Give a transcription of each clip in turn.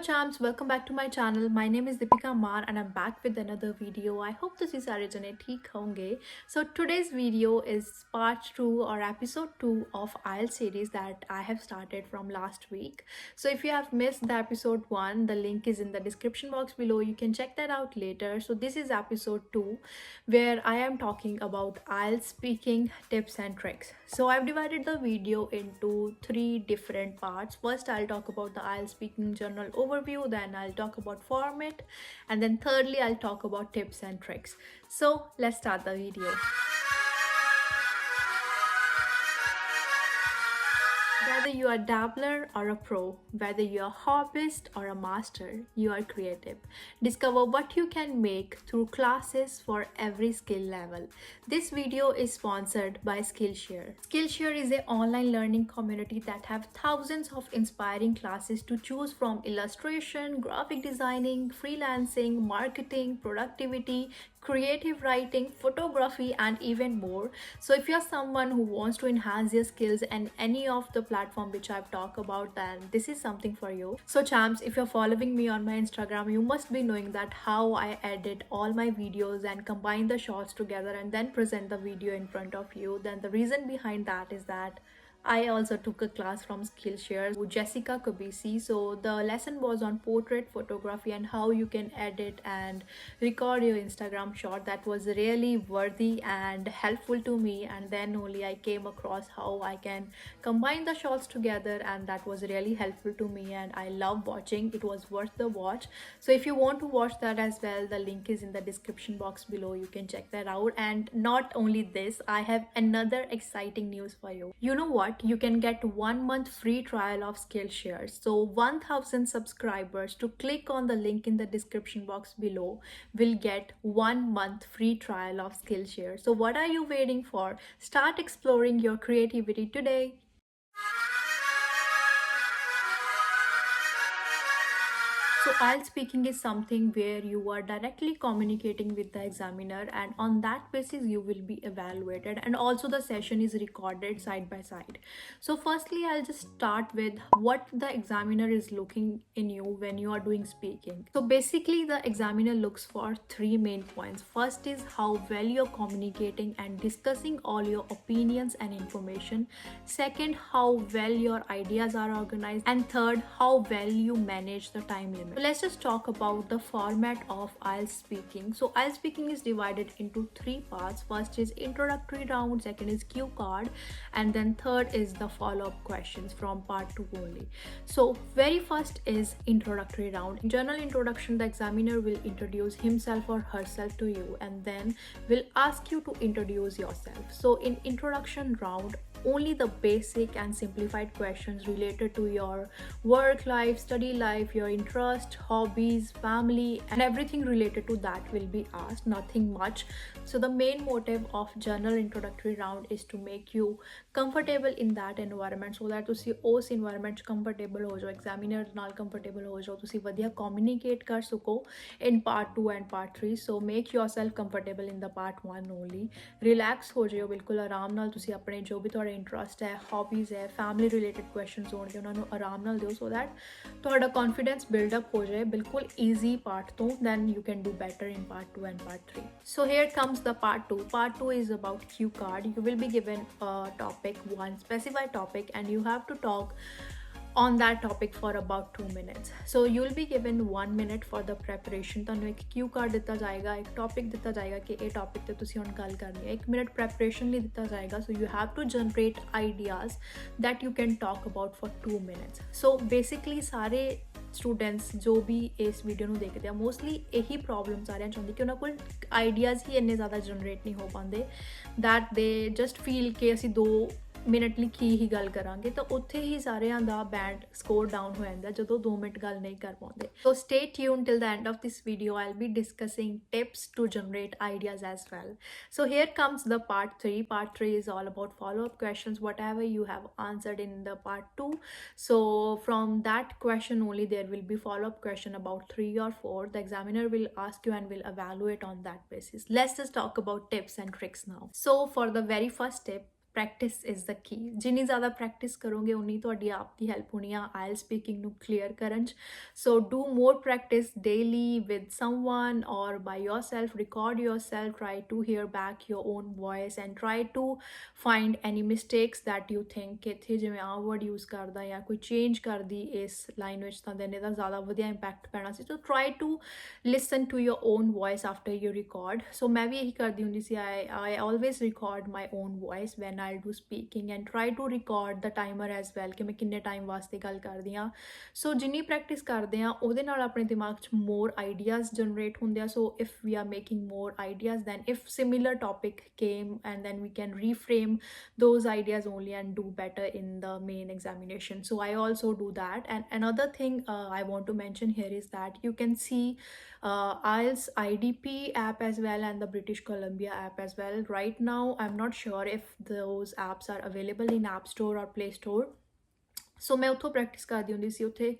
champs, welcome back to my channel. My name is Deepika Mar and I'm back with another video. I hope this is सारे जने ठीक होंगे. So today's video is part 2 or episode 2 of IELTS series that I have started from last week. So if you have missed the episode 1, the link is in the description box below. You can check that out later. So this is episode 2 where I am talking about IELTS speaking tips and tricks. So I've divided the video into 3 different parts. First I'll talk about the IELTS speaking general overview, then I'll talk about format, and then thirdly I'll talk about tips and tricks. So let's start the video. Whether you are a dabbler or a pro, whether you are a hobbyist or a master, you are creative. Discover what you can make through classes for every skill level. This video is sponsored by Skillshare. Skillshare is an online learning community that have thousands of inspiring classes to choose from: illustration, graphic designing, freelancing, marketing, productivity, creative writing, photography, and even more. So if you're someone who wants to enhance your skills in any of the platform which I've talked about, then this is something for you. So champs, if you're following me on my Instagram, you must be knowing that how I edit all my videos and combine the shots together and then present the video in front of you. Then the reason behind that is that I also took a class from Skillshare with Jessica Kubisi. So the lesson was on portrait photography and how you can edit and record your Instagram shot. That was really worthy and helpful to me, and then only I came across how I can combine the shots together, and that was really helpful to me and I love watching. It was worth the watch. So if you want to watch that as well, the link is in the description box below. You can check that out. And not only this, I have another exciting news for you. You know what? You can get 1 month free trial of Skillshare. So 1000 subscribers to click on the link in the description box below will get 1 month free trial of Skillshare. So what are you waiting for? Start exploring your creativity today. So IELTS speaking is something where you are directly communicating with the examiner, and on that basis you will be evaluated, and also the session is recorded side by side. So firstly I'll just start with what the examiner is looking in you when you are doing speaking. So basically the examiner looks for 3 main points. First is how well you're communicating and discussing all your opinions and information. Second, how well your ideas are organized, and third, how well you manage the time limit. So let's just talk about the format of IELTS speaking. So IELTS speaking is divided into 3 parts. First is introductory round, second is cue card, and then third is the follow-up questions from part 2 only. So very first is introductory round. In general introduction, the examiner will introduce himself or herself to you and then will ask you to introduce yourself. So in introduction round, only the basic and simplified questions related to your work life, study life, your interest, hobbies, family, and everything related to that will be asked, nothing much. So the main motive of general introductory round is to make you comfortable in that environment, so that ਤੁਸੀਂ ਉਸ environment 'ਚ comfortable ਹੋ ਜਾਓ, examiner ਨਾਲ comfortable ਹੋ ਜਾਓ, ਤੁਸੀਂ ਵਧੀਆ communicate ਕਰ ਸਕੋ in part 2 and part 3. So make yourself comfortable in the part 1 only. Relax ਹੋ ਜਾਓ ਬਿਲਕੁਲ ਆਰਾਮ ਨਾਲ, ਤੁਸੀਂ ਆਪਣੇ ਜੋ ਵੀ ਤੁਹਾਡੇ ਇੰਟਰਸਟ ਹੈ, ਹੌਬੀਜ਼ ਹੈ, ਫੈਮਿਲੀ ਰਿਲੇਟਡ ਕੁਐਸਚਨਸ ਹੋਣਗੇ ਉਹਨਾਂ ਨੂੰ ਆਰਾਮ ਨਾਲ ਦਿਓ, ਸੋ ਦੈਟ ਤੁਹਾਡਾ ਕੌਨਫੀਡੈਂਸ ਬਿਲਡ ਅਪ ਹੋ ਜਾਏ ਬਿਲਕੁਲ ਈਜ਼ੀ ਪਾਰਟ ਤੋਂ. Then you can do better in part 2 and part 3. So here comes the part 2. Part 2 is about cue card. You will be given a topic, one specified topic, and you have to talk on that topic for about 2 minutes. So you'll be given 1 minute for the preparation. ਤੁਹਾਨੂੰ ਇੱਕ cue card ਦਿੱਤਾ ਜਾਏਗਾ, ਇੱਕ topic ਦਿੱਤਾ ਜਾਏਗਾ ਕਿ ਇਹ topic ਤੇ ਤੁਸੀਂ ਹੁਣ ਗੱਲ ਕਰਨੀ ਹੈ. 1 minute preparation ਲਈ ਦਿੱਤਾ ਜਾਏਗਾ. So you have to generate ideas that you can talk about for 2 minutes. So basically ਸਾਰੇ ਸਟੂਡੈਂਟਸ ਜੋ ਵੀ ਇਸ ਵੀਡੀਓ ਨੂੰ ਦੇਖਦੇ ਆ, ਮੋਸਟਲੀ ਇਹੀ ਪ੍ਰੋਬਲਮ ਸਾਰਿਆਂ ਚ ਹੁੰਦੀ ਕਿ ਉਹਨਾਂ ਕੋਲ ਆਈਡੀਆਜ਼ ਹੀ ਇੰਨੇ ਜ਼ਿਆਦਾ ਜਨਰੇਟ ਨਹੀਂ ਹੋ ਪਾਉਂਦੇ, ਦੈਟ ਦੇ ਜਸਟ ਫੀਲ ਕਿ ਅਸੀਂ 2 ਮਿੰਟ ਲਈ ਕੀ ਹੀ ਗੱਲ ਕਰਾਂਗੇ, ਤਾਂ ਉੱਥੇ ਹੀ ਸਾਰਿਆਂ ਦਾ ਬੈਂਡ ਸਕੋਰ ਡਾਊਨ ਹੋ ਜਾਂਦਾ ਜਦੋਂ 2 ਮਿੰਟ ਗੱਲ ਨਹੀਂ ਕਰ ਪਾਉਂਦੇ. So stay tune till the end of this video. I'll be discussing tips to generate ideas as well. So here comes the part 3. Part 3 is all about follow-up questions, whatever you have answered in the part 2. So from that question only there will be follow-up question about 3 or 4. The examiner will ask you and will evaluate on that basis. Let's just talk about tips and tricks now. So for the very first tip, practice is the key. ਜਿੰਨੀ ਜ਼ਿਆਦਾ practice ਕਰੋਗੇ ਉਨੀ ਤੁਹਾਡੀ ਆਪ ਦੀ help ਹੋਣੀ ਆ oil speaking ਨੂੰ clear ਕਰਨ 'ਚ। ਸੋ do more practice daily with someone ਔਰ ਬਾਈ yourself, record yourself, try to hear back your own voice and try to find any mistakes that you think ਕਿ ਇੱਥੇ ਜਿਵੇਂ ਆਹ ਵਰਡ ਯੂਜ਼ ਕਰਦਾ ਜਾਂ ਕੋਈ ਚੇਂਜ ਕਰਦੀ ਇਸ ਲਾਈਨ ਵਿੱਚ ਤਾਂ then ਇਹਦਾ ਜ਼ਿਆਦਾ ਵਧੀਆ ਇੰਪੈਕਟ ਪੈਣਾ ਸੀ। ਸੋ try to listen to your own voice after you record। so ਮੈਂ ਵੀ ਇਹੀ ਕਰਦੀ ਹੁੰਦੀ ਸੀ, I always record my own voice when I'll do speaking and try to record the timer as well ਕਿ ਮੈਂ ਕਿੰਨੇ ਟਾਈਮ ਵਾਸਤੇ ਗੱਲ ਕਰਦੀ ਹਾਂ। ਸੋ ਜਿੰਨੀ ਪ੍ਰੈਕਟਿਸ ਕਰਦੇ ਹਾਂ ਉਹਦੇ ਨਾਲ ਆਪਣੇ ਦਿਮਾਗ 'ਚ more ideas generate ਹੁੰਦੇ ਆ। so if we are making more ideas, then if similar topic came and then we can reframe those ideas only and do better in the main examination। so I also do that। and another thing I want to mention here is that you can see IELTS IDP app as well and the British Columbia app as well। right now I'm not sure if those apps are available in App Store or Play Store। ਸੋ ਮੈਂ ਉੱਥੋਂ practice ਕਰਦੀ ਹੁੰਦੀ ਸੀ। ਉੱਥੇ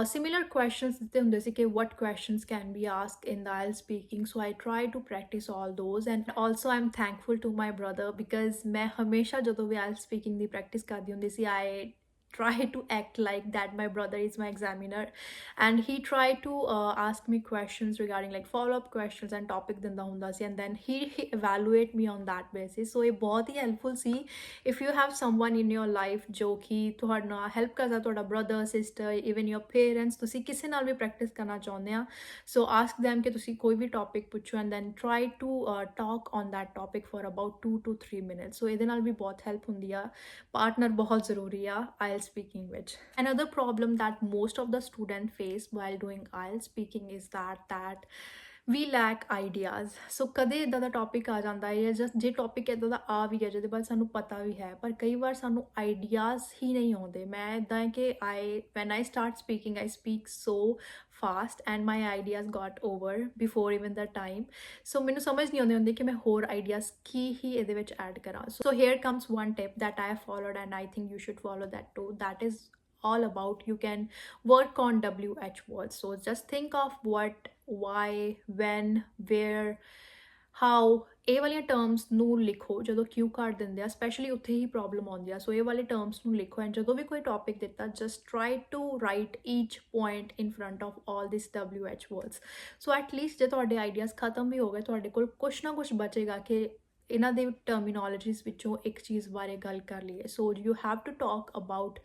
similar questions ਦਿੱਤੇ ਹੁੰਦੇ ਸੀ ਕਿ what questions can be asked in the IELTS speaking। so I try to practice all those and also I'm thankful to my brother because ਮੈਂ ਹਮੇਸ਼ਾ ਜਦੋਂ ਵੀ IELTS speaking ਦੀ ਪ੍ਰੈਕਟਿਸ ਕਰਦੀ ਹੁੰਦੀ ਸੀ I try to act like that my brother is my examiner and he tried to ask me questions regarding like follow-up questions and topic ਦਿੰਦਾ ਹੁੰਦਾ ਸੀ and then he evaluate me on that basis। so ਇਹ ਬਹੁਤ ਹੀ helpful C if you have someone in your life ਜੋ ਕਿ ਤੁਹਾਡੇ ਨਾਲ help ਕਰਦਾ, ਤੁਹਾਡਾ brother sister even your parents, ਤੁਸੀਂ ਕਿਸੇ ਨਾਲ ਵੀ ਪ੍ਰੈਕਟਿਸ ਕਰਨਾ ਚਾਹੁੰਦੇ ਆ so ask them ਕਿ ਤੁਸੀਂ ਕੋਈ ਵੀ ਟੌਪਿਕ ਪੁੱਛੋ and then try to talk on that topic for about 2 to 3 minutes। so ਇਹਦੇ ਨਾਲ ਵੀ ਬਹੁਤ ਹੈਲਪ ਹੁੰਦੀ ਆ। ਪਾਰਟਨਰ ਬਹੁਤ ਜ਼ਰੂਰੀ ਆ IELTS speaking ਵਿੱਚ। another problem that most of the students face while doing IELTS speaking is that we lack ideas। so ਕਦੇ ਇੱਦਾਂ ਦਾ ਟੌਪਿਕ ਆ ਜਾਂਦਾ ਹੈ ਜਾਂ ਜੇ ਟੌਪਿਕ ਇੱਦਾਂ ਦਾ ਆ ਵੀ ਗਿਆ ਜਿਹਦੇ ਬਾਰੇ ਸਾਨੂੰ ਪਤਾ ਵੀ ਹੈ ਪਰ ਕਈ ਵਾਰ ਸਾਨੂੰ ਆਈਡੀਆਜ਼ ਹੀ ਨਹੀਂ ਆਉਂਦੇ। ਮੈਂ ਇੱਦਾਂ ਹੈ ਕਿ when I start speaking I speak so fast and my ideas got over before even the time। so ਮੈਨੂੰ ਸਮਝ ਨਹੀਂ ਆਉਂਦੀ ਹੁੰਦੀ ਕਿ ਮੈਂ ਹੋਰ ਆਈਡੀਆਜ਼ ਕੀ ਹੀ ਇਹਦੇ ਵਿੱਚ ਐਡ ਕਰਾਂ। so here comes one tip that I have followed and I think you should follow that too। that is all about you can work on WH words। so just think of what, why, when, where, how ਇਹ ਵਾਲੀਆਂ terms ਨੂੰ ਲਿਖੋ ਜਦੋਂ ਕਿਊ card ਦਿੰਦੇ ਆ specially ਉੱਥੇ ਹੀ problem ਆਉਂਦੀ ਆ। ਸੋ ਇਹ ਵਾਲੇ ਟਰਮਸ ਨੂੰ ਲਿਖੋ ਐਂਡ ਜਦੋਂ ਵੀ ਕੋਈ ਟੌਪਿਕ ਦਿੱਤਾ just try to write each point in front of all this WH words। So at least ਜੇ ਤੁਹਾਡੇ ਆਈਡੀਆਜ਼ ਖਤਮ ਵੀ ਹੋ ਗਏ ਤੁਹਾਡੇ ਕੋਲ ਕੁਛ ਨਾ ਕੁਛ ਬਚੇਗਾ ਕਿ ਇਹਨਾਂ ਦੇ ਟਰਮੀਨੋਲੋਜੀਜ਼ ਵਿੱਚੋਂ ਇੱਕ ਚੀਜ਼ ਬਾਰੇ ਗੱਲ ਕਰ ਲਈਏ। So you have to talk about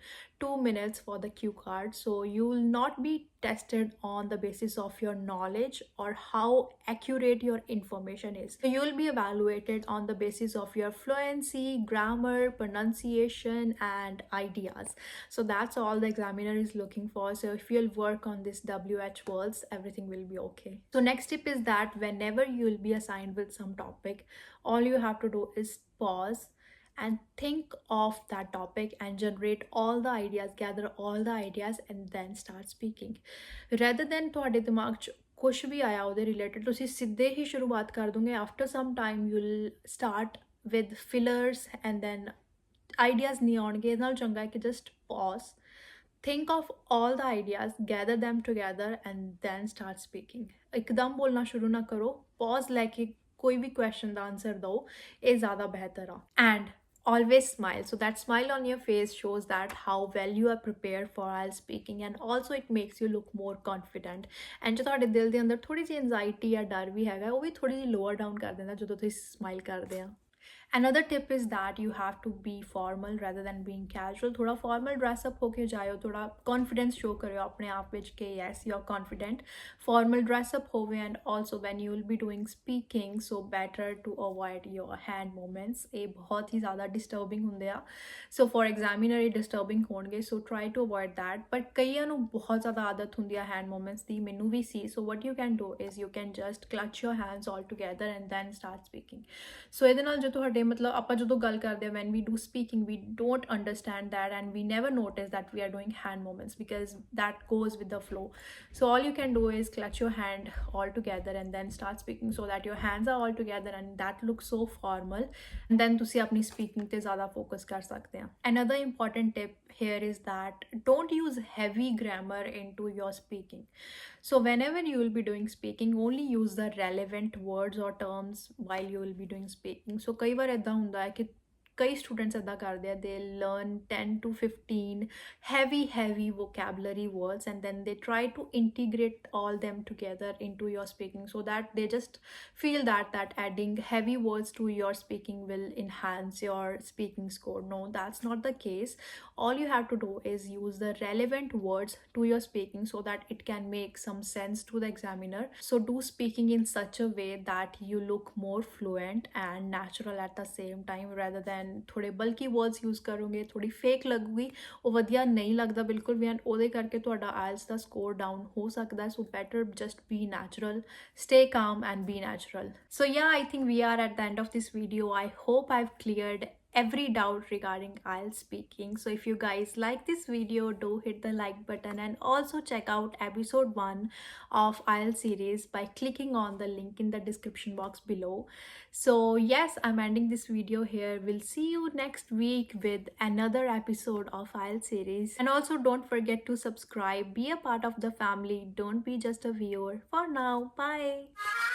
2 minutes for the cue card। so you will not be tested on the basis of your knowledge or how accurate your information is। so you will be evaluated on the basis of your fluency, grammar, pronunciation and ideas। so that's all the examiner is looking for। so if you'll work on this WH words everything will be okay। so next tip is that whenever you will be assigned with some topic all you have to do is pause and think of that topic and generate all the ideas, gather all the ideas and then start speaking। rather than ਤੁਹਾਡੇ ਦਿਮਾਗ 'ਚ ਕੁਛ ਵੀ ਆਇਆ ਉਹਦੇ related ਤੁਸੀਂ ਸਿੱਧੇ ਹੀ ਸ਼ੁਰੂਆਤ ਕਰ ਦੋਗੇ। after some time you'll start with fillers and then ideas ਨਹੀਂ ਆਉਣਗੇ। ਇਹਦੇ ਨਾਲ ਚੰਗਾ ਹੈ ਕਿ just pause, think of all the ideas, gather them together and then start speaking। ਇੱਕਦਮ ਬੋਲਣਾ ਸ਼ੁਰੂ ਨਾ ਕਰੋ, pause ਲੈ ਕੇ ਕੋਈ ਵੀ question ਦਾ ਆਨਸਰ ਦਿਓ, ਇਹ ਜ਼ਿਆਦਾ ਬਿਹਤਰ ਆ। and always smile। so that smile on your face shows that how well you are prepared for IELTS speaking and also it makes you look more confident। and ਜੋ ਤੁਹਾਡੇ ਦਿਲ ਦੇ ਅੰਦਰ ਥੋੜੀ ਜਿਹੀ anxiety ਜਾਂ ਡਰ ਵੀ ਹੈਗਾ ਉਹ ਵੀ ਥੋੜੀ ਜਿਹੀ lower down ਕਰ ਦਿੰਦਾ ਜਦੋਂ ਤੁਸੀਂ smile ਕਰਦੇ ਆ। another tip is that you have to be formal rather than being casual। थोड़ा formal dress up होके जाओ, थोड़ा confidence show करो अपने आप विच के yes you're confident। formal dress up होवे and also when you will be doing speaking so better to avoid your hand movements। ये बहुत ही ज़्यादा disturbing ਹੁੰਦੇ ਆ। so for examiner ਇਹ disturbing ਹੋਣਗੇ so try to avoid that। but ਕਈਆਂ ਨੂੰ ਬਹੁਤ ਜ਼ਿਆਦਾ ਆਦਤ ਹੁੰਦੀ ਆ hand movements ਦੀ, ਮੈਨੂੰ ਵੀ ਸੀ। so what you can do is you can just clutch your hands all together and then start speaking। so ਇਹਦੇ ਨਾਲ ਜੋ ਤੁਹਾਡੇ ਮਤਲਬ ਆਪਾਂ ਜਦੋਂ ਗੱਲ ਕਰਦੇ ਹਾਂ when we do speaking we don't understand that and we never notice that we are doing hand movements because that goes with the flow। so all you can do is clutch your hand all together and then start speaking so that your hands are all together and that looks so formal and then ਤੁਸੀਂ ਆਪਣੀ speaking ਤੇ ਜ਼ਿਆਦਾ focus ਕਰ ਸਕਦੇ ਆ। another important tip here is that don't use heavy grammar into your speaking। so whenever you will be doing speaking only use the relevant words or terms while you will be doing speaking। so ਕਈ ਵਾਰ ਇੱਦਾਂ ਹੁੰਦਾ ਹੈ ਕਿ ਕਈ students ਇੱਦਾਂ ਕਰਦੇ ਆ, they learn 10 to 15 heavy vocabulary words and then they try to integrate all them together into your speaking, so that they just feel that adding heavy words to your speaking will enhance your speaking score. No, that's not the case. All you have to do is use the relevant words to your speaking so that it can make some sense to the examiner. So do speaking in such a way that you look more fluent and natural at the same time, rather than थोड़े bulky words use करोगे, थोड़ी fake लगूगी, ਉਹ ਵਧੀਆ ਨਹੀਂ ਲੱਗਦਾ ਬਿਲਕੁਲ ਵੀ, and ਉਹਦੇ ਕਰਕੇ ਤੁਹਾਡਾ IELTS ਦਾ ਸਕੋਰ ਡਾਊਨ ਹੋ ਸਕਦਾ ਹੈ. So better just be natural, stay calm and be natural. So yeah, I think we are at the end of this video. I hope I've cleared every doubt regarding IELTS speaking. So if you guys like this video, do hit the like button and also check out episode 1 of IELTS series by clicking on the link in the description box below. So yes, I'm ending this video here. We'll see you next week with another episode of IELTS series. And also don't forget to subscribe, be a part of the family, don't be just a viewer. For now, bye.